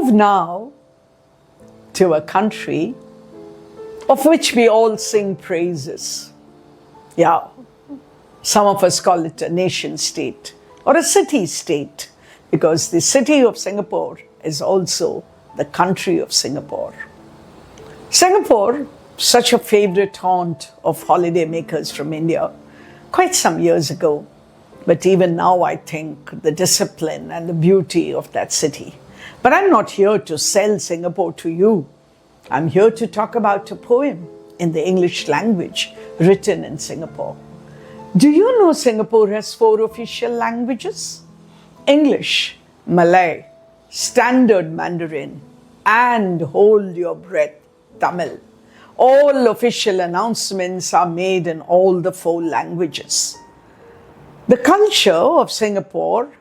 move now to a country of which we all sing praises. Yeah, some of us call it a nation state or a city state, because the city of Singapore is also the country of Singapore. Singapore, such a favorite haunt of holiday makers from India, quite some years ago. But even now, I think the discipline and the beauty of that city. But I'm not here to sell Singapore to you. I'm here to talk about a poem in the English language written in Singapore. Do you know Singapore has 4 official languages? English, Malay, Standard Mandarin, and hold your breath, Tamil. All official announcements are made in all the 4 languages. The culture of Singapore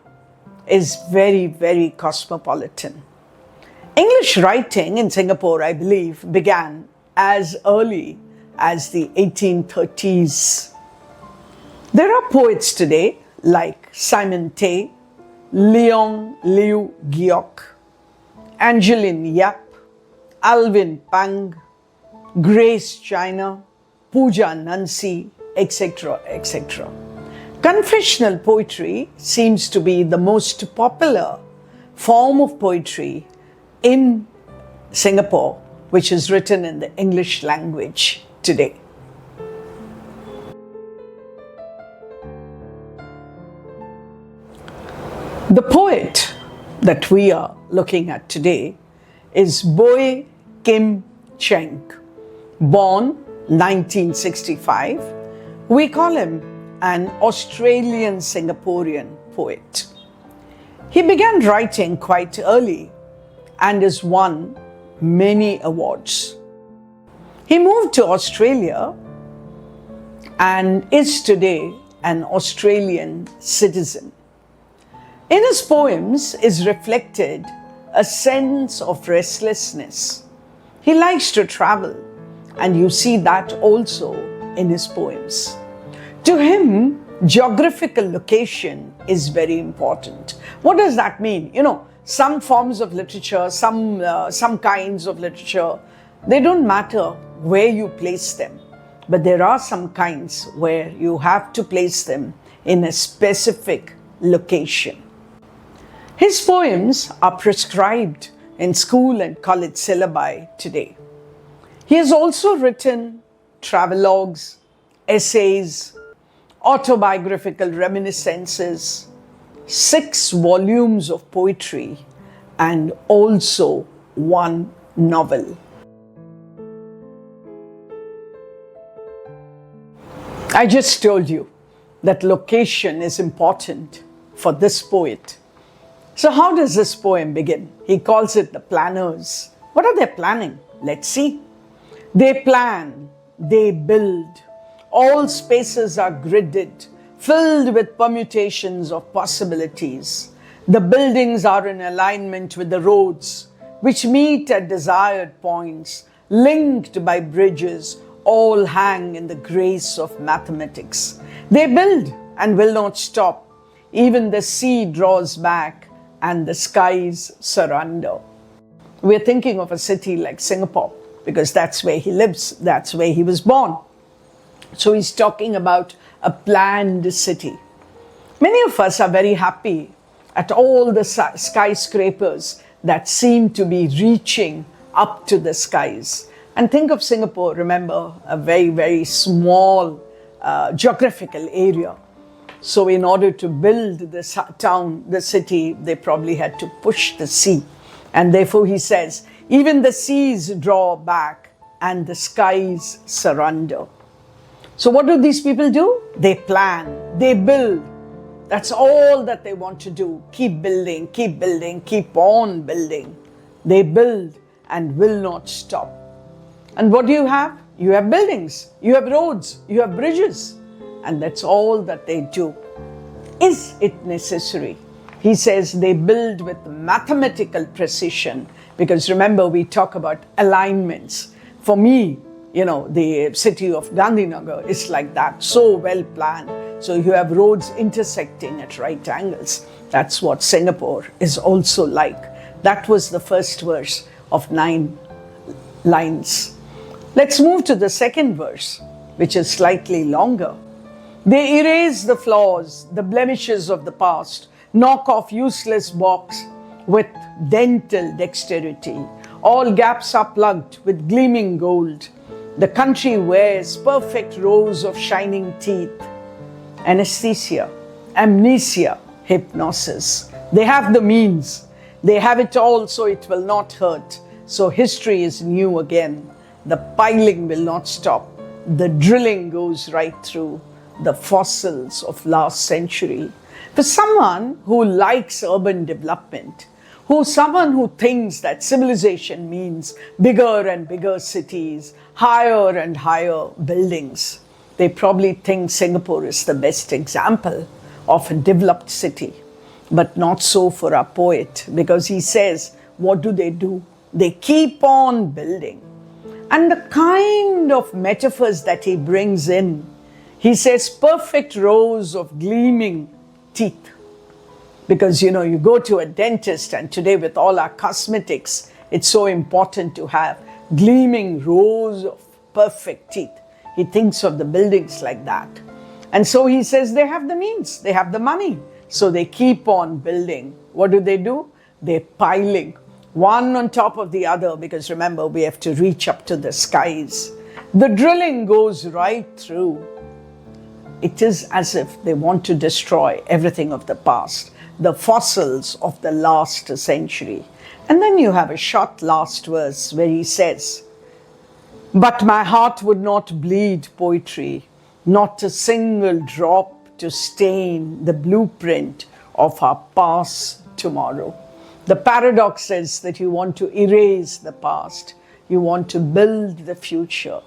is very, very cosmopolitan. English writing in Singapore, I believe, began as early as the 1830s. There are poets today like Simon Tay, Leong Liu Giok, Angeline Yap, Alvin Pang, Grace China, Pooja Nansi, etc., etc. Confessional poetry seems to be the most popular form of poetry in Singapore, which is written in the English language today. The poet that we are looking at today is Boey Kim Cheng, born 1965. We call him an Australian Singaporean poet. He began writing quite early and has won many awards. He moved to Australia and is today an Australian citizen. In his poems is reflected a sense of restlessness. He likes to travel, and you see that also in his poems. To him, geographical location is very important. What does that mean? You know, some forms of literature, some kinds of literature, they don't matter where you place them. But there are some kinds where you have to place them in a specific location. His poems are prescribed in school and college syllabi today. He has also written travelogues, essays, autobiographical reminiscences, 6 volumes of poetry, and also 1 novel. I just told you that location is important for this poet. So how does this poem begin? He calls it the planners. What are they planning? Let's see. They plan, they build. All spaces are gridded, filled with permutations of possibilities. The buildings are in alignment with the roads, which meet at desired points, linked by bridges, all hang in the grace of mathematics. They build and will not stop. Even the sea draws back and the skies surrender. We're thinking of a city like Singapore because that's where he lives, that's where he was born. So he's talking about a planned city. Many of us are very happy at all the skyscrapers that seem to be reaching up to the skies. And think of Singapore, remember, a very, very small geographical area. So in order to build the town, the city, they probably had to push the sea. And therefore he says, even the seas draw back and the skies surrender. So what do these people do? They plan, they build. That's all that they want to do. Keep building, keep on building. They build and will not stop. And what do you have? You have buildings, you have roads, you have bridges. And that's all that they do. Is it necessary? He says they build with mathematical precision, because remember we talk about alignments. For me, you know, the city of Gandhinagar is like that, so well planned. So you have roads intersecting at right angles. That's what Singapore is also like. That was the first verse of 9 lines. Let's move to the second verse, which is slightly longer. They erase the flaws, the blemishes of the past, knock off useless box with dental dexterity. All gaps are plugged with gleaming gold. The country wears perfect rows of shining teeth. Anesthesia, amnesia, hypnosis. They have the means. They have it all, so it will not hurt. So history is new again. The piling will not stop. The drilling goes right through the fossils of last century. For someone who likes urban development, someone who thinks that civilization means bigger and bigger cities, higher and higher buildings, they probably think Singapore is the best example of a developed city. But not so for our poet, because he says, what do? They keep on building. And the kind of metaphors that he brings in, he says perfect rows of gleaming teeth. Because, you go to a dentist, and today with all our cosmetics, it's so important to have gleaming rows of perfect teeth. He thinks of the buildings like that. And so he says they have the means, they have the money. So they keep on building. What do? They're piling one on top of the other, because remember, we have to reach up to the skies. The drilling goes right through. It is as if they want to destroy everything of the past, the fossils of the last century. And then you have a short last verse where he says, but my heart would not bleed poetry, not a single drop to stain the blueprint of our past tomorrow. The paradox is that you want to erase the past, you want to build the future.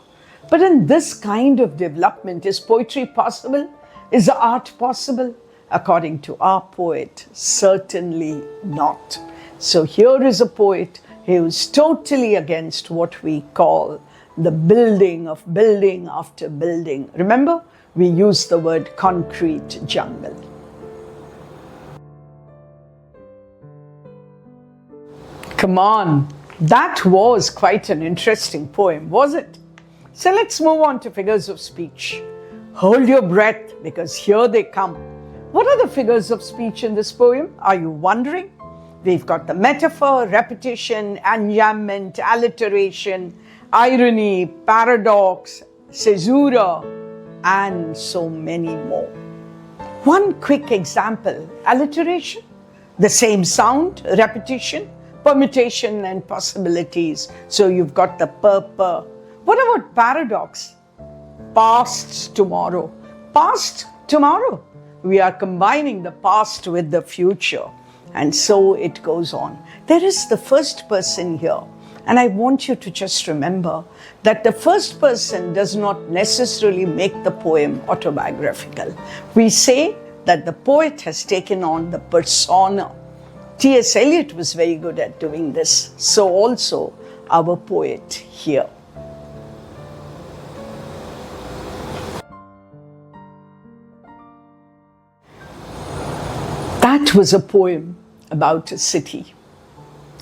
But in this kind of development, is poetry possible? Is art possible? According to our poet, certainly not. So here is a poet who is totally against what we call the building of building after building. Remember, we use the word concrete jungle. Come on, that was quite an interesting poem, was it? So let's move on to figures of speech. Hold your breath, because here they come. What are the figures of speech in this poem? Are you wondering? We've got the metaphor, repetition, enjambment, alliteration, irony, paradox, caesura, and so many more. One quick example, alliteration, the same sound, repetition, permutation and possibilities. So you've got the per. What about paradox? Past tomorrow. Past tomorrow. We are combining the past with the future. And so it goes on. There is the first person here. And I want you to just remember that the first person does not necessarily make the poem autobiographical. We say that the poet has taken on the persona. T.S. Eliot was very good at doing this. So also our poet here. That was a poem about a city.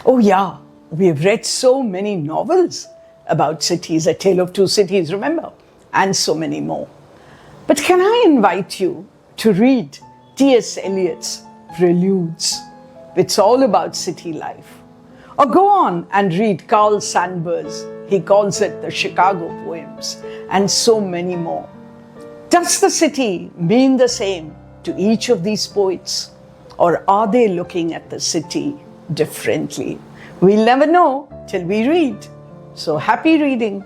Oh yeah, we have read so many novels about cities, A Tale of Two Cities, remember? And so many more. But can I invite you to read T.S. Eliot's Preludes? It's all about city life. Or go on and read Carl Sandburg's, he calls it the Chicago poems, and so many more. Does the city mean the same to each of these poets? Or are they looking at the city differently? We'll never know till we read. So happy reading.